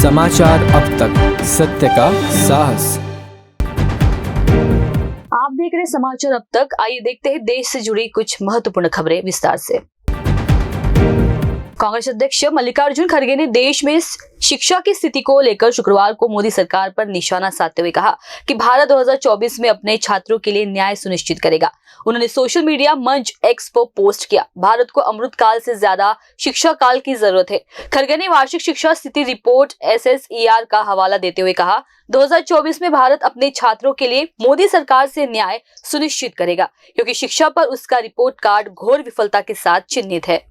समाचार अब तक, सत्य का साहस। आप देख रहे समाचार अब तक। आइए देखते हैं देश से जुड़ी कुछ महत्वपूर्ण खबरें विस्तार से। कांग्रेस अध्यक्ष मल्लिकार्जुन खड़गे ने देश में शिक्षा की स्थिति को लेकर शुक्रवार को मोदी सरकार पर निशाना साधते हुए कहा कि भारत 2024 में अपने छात्रों के लिए न्याय सुनिश्चित करेगा। उन्होंने सोशल मीडिया मंच एक्स पर पोस्ट किया, भारत को अमृत काल से ज्यादा शिक्षा काल की जरूरत है। खड़गे ने वार्षिक शिक्षा स्थिति रिपोर्ट SSER का हवाला देते हुए कहा, 2024 में भारत अपने छात्रों के लिए मोदी सरकार से न्याय सुनिश्चित करेगा, क्योंकि शिक्षा पर उसका रिपोर्ट कार्ड घोर विफलता के साथ चिन्हित है।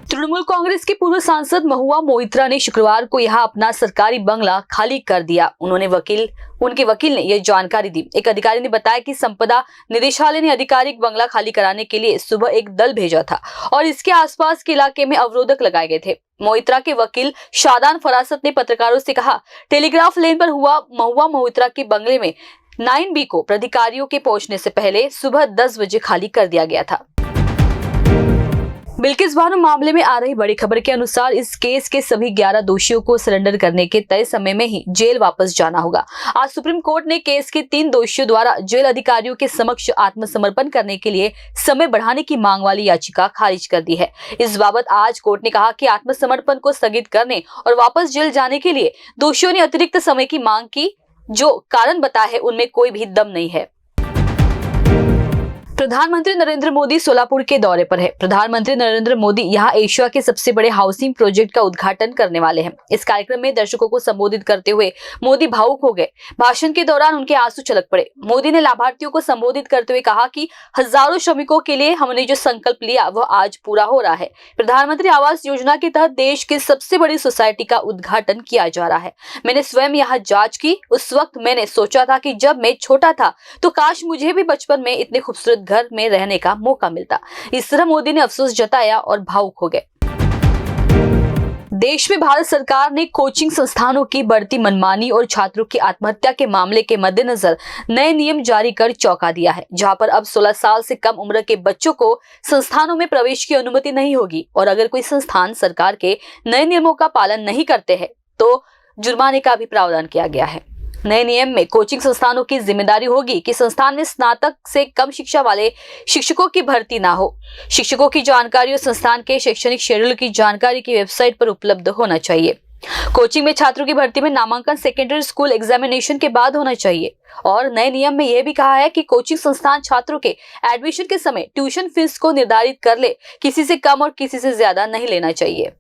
तृणमूल कांग्रेस के पूर्व सांसद महुआ मोइत्रा ने शुक्रवार को यहां अपना सरकारी बंगला खाली कर दिया। उनके वकील ने यह जानकारी दी। एक अधिकारी ने बताया कि संपदा निदेशालय ने आधिकारिक बंगला खाली कराने के लिए सुबह एक दल भेजा था और इसके आसपास के इलाके में अवरोधक लगाए गए थे। मोइत्रा के वकील शादान फरासत ने पत्रकारों से कहा, टेलीग्राफ लेन पर हुआ महुआ मोइत्रा के बंगले में 9B को प्राधिकारियों के पहुंचने से पहले सुबह 10 बजे खाली कर दिया गया था। बिल्किस बानो मामले में आ रही बड़ी खबर के अनुसार इस केस के सभी 11 दोषियों को सरेंडर करने के तय समय में ही जेल वापस जाना होगा। आज सुप्रीम कोर्ट ने केस के 3 दोषियों द्वारा जेल अधिकारियों के समक्ष आत्मसमर्पण करने के लिए समय बढ़ाने की मांग वाली याचिका खारिज कर दी है। इस बाबत आज कोर्ट ने कहा कि आत्मसमर्पण को स्थगित करने और वापस जेल जाने के लिए दोषियों ने अतिरिक्त समय की मांग की। जो कारण बताए है उनमें कोई भी दम नहीं है। प्रधानमंत्री नरेंद्र मोदी सोलापुर के दौरे पर है। प्रधानमंत्री नरेंद्र मोदी यहां एशिया के सबसे बड़े हाउसिंग प्रोजेक्ट का उद्घाटन करने वाले हैं। इस कार्यक्रम में दर्शकों को संबोधित करते हुए मोदी भावुक हो गए। भाषण के दौरान उनके आंसू छलक पड़े। मोदी ने लाभार्थियों को संबोधित करते हुए कहा कि हजारों श्रमिकों के लिए हमने जो संकल्प लिया वह आज पूरा हो रहा है। प्रधानमंत्री आवास योजना के तहत देश की सबसे बड़ी सोसाइटी का उद्घाटन किया जा रहा है। मैंने स्वयं यहाँ जांच की। उस वक्त मैंने सोचा था कि जब मैं छोटा था तो काश मुझे भी बचपन में इतने खूबसूरत घर में रहने का मौका मिलता। इस तरह मोदी ने अफसोस जताया और भावुक हो गए। देश में भारत सरकार ने कोचिंग संस्थानों की बढ़ती मनमानी और छात्रों की आत्महत्या के मामले के मद्देनजर नए नियम जारी कर चौंका दिया है, जहां पर अब 16 साल से कम उम्र के बच्चों को संस्थानों में प्रवेश की अनुमति नहीं होगी और अगर कोई संस्थान सरकार के नए नियमों का पालन नहीं करते हैं तो जुर्माने का भी प्रावधान किया गया है। नए नियम में कोचिंग संस्थानों की जिम्मेदारी होगी कि संस्थान में स्नातक से कम शिक्षा वाले शिक्षकों की भर्ती ना हो। शिक्षकों की जानकारी और संस्थान के शैक्षणिक शेड्यूल की जानकारी की वेबसाइट पर उपलब्ध होना चाहिए। कोचिंग में छात्रों की भर्ती में नामांकन सेकेंडरी स्कूल एग्जामिनेशन के बाद होना चाहिए। और नए नियम में यह भी कहा है कि कोचिंग संस्थान छात्रों के एडमिशन के समय ट्यूशन फीस को निर्धारित कर ले, किसी से कम और किसी से ज्यादा नहीं लेना चाहिए।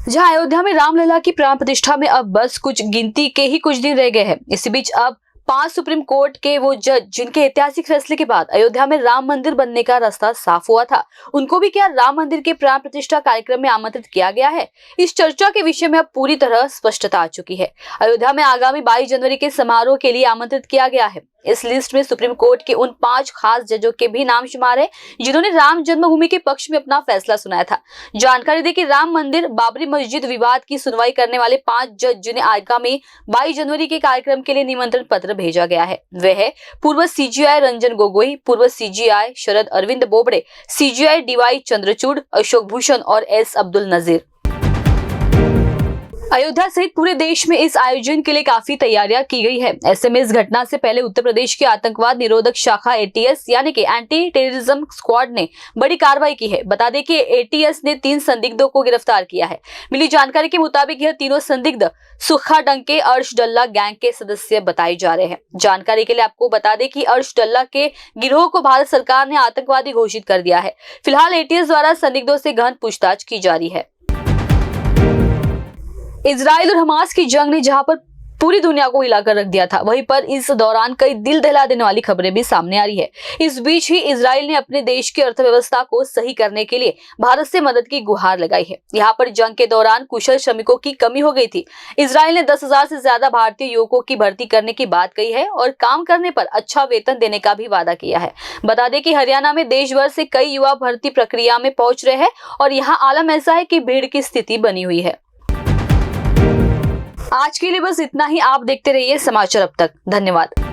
जहां अयोध्या में रामलला की प्राण प्रतिष्ठा में अब बस कुछ गिनती के ही कुछ दिन रह गए हैं। इसी बीच अब 5 सुप्रीम कोर्ट के वो जज जिनके ऐतिहासिक फैसले के बाद अयोध्या में राम मंदिर बनने का रास्ता साफ हुआ था, उनको भी क्या राम मंदिर के प्राण प्रतिष्ठा कार्यक्रम में आमंत्रित किया गया है? इस चर्चा के विषय में अब पूरी तरह स्पष्टता आ चुकी है। अयोध्या में आगामी 22 जनवरी के समारोह के लिए आमंत्रित किया गया है। इस लिस्ट में सुप्रीम कोर्ट के उन 5 खास जजों के भी नाम शुमार है जिन्होंने राम जन्मभूमि के पक्ष में अपना फैसला सुनाया था। जानकारी दे कि राम मंदिर बाबरी मस्जिद विवाद की सुनवाई करने वाले 5 जज जिन्हें आगामी 22 जनवरी के कार्यक्रम के लिए निमंत्रण पत्र भेजा गया है वे है पूर्व CJI रंजन गोगोई, पूर्व CJI Sharad Arvind Bobde, CJI DY Chandrachud, Ashok Bhushan और S अब्दुल नजीर। अयोध्या सहित पूरे देश में इस आयोजन के लिए काफी तैयारियां की गई है। ऐसे में इस घटना से पहले उत्तर प्रदेश की आतंकवाद निरोधक शाखा ATS यानी कि एंटी टेररिज्म स्क्वाड ने बड़ी कार्रवाई की है। बता दें कि ATS ने 3 संदिग्धों को गिरफ्तार किया है। मिली जानकारी के मुताबिक यह तीनों संदिग्ध सुखा डंके अर्श डल्ला गैंग के सदस्य बताए जा रहे हैं। जानकारी के लिए आपको बता दें कि अर्श डल्ला के गिरोह को भारत सरकार ने आतंकवादी घोषित कर दिया है। फिलहाल ATS द्वारा संदिग्धों से गहन पूछताछ की जा रही है। इजराइल और हमास की जंग ने जहां पर पूरी दुनिया को हिलाकर रख दिया था, वहीं पर इस दौरान कई दिल दहला देने वाली खबरें भी सामने आ रही है। इस बीच ही इजराइल ने अपने देश की अर्थव्यवस्था को सही करने के लिए भारत से मदद की गुहार लगाई है। यहाँ पर जंग के दौरान कुशल श्रमिकों की कमी हो गई थी। इजराइल ने 10,000 से ज्यादा भारतीय युवकों की भर्ती करने की बात कही है और काम करने पर अच्छा वेतन देने का भी वादा किया है। बता दें कि हरियाणा में देश भर से कई युवा भर्ती प्रक्रिया में पहुंच रहे हैं और यहाँ आलम ऐसा है कि भीड़ की स्थिति बनी हुई है। आज के लिए बस इतना ही। आप देखते रहिए समाचार अब तक। धन्यवाद।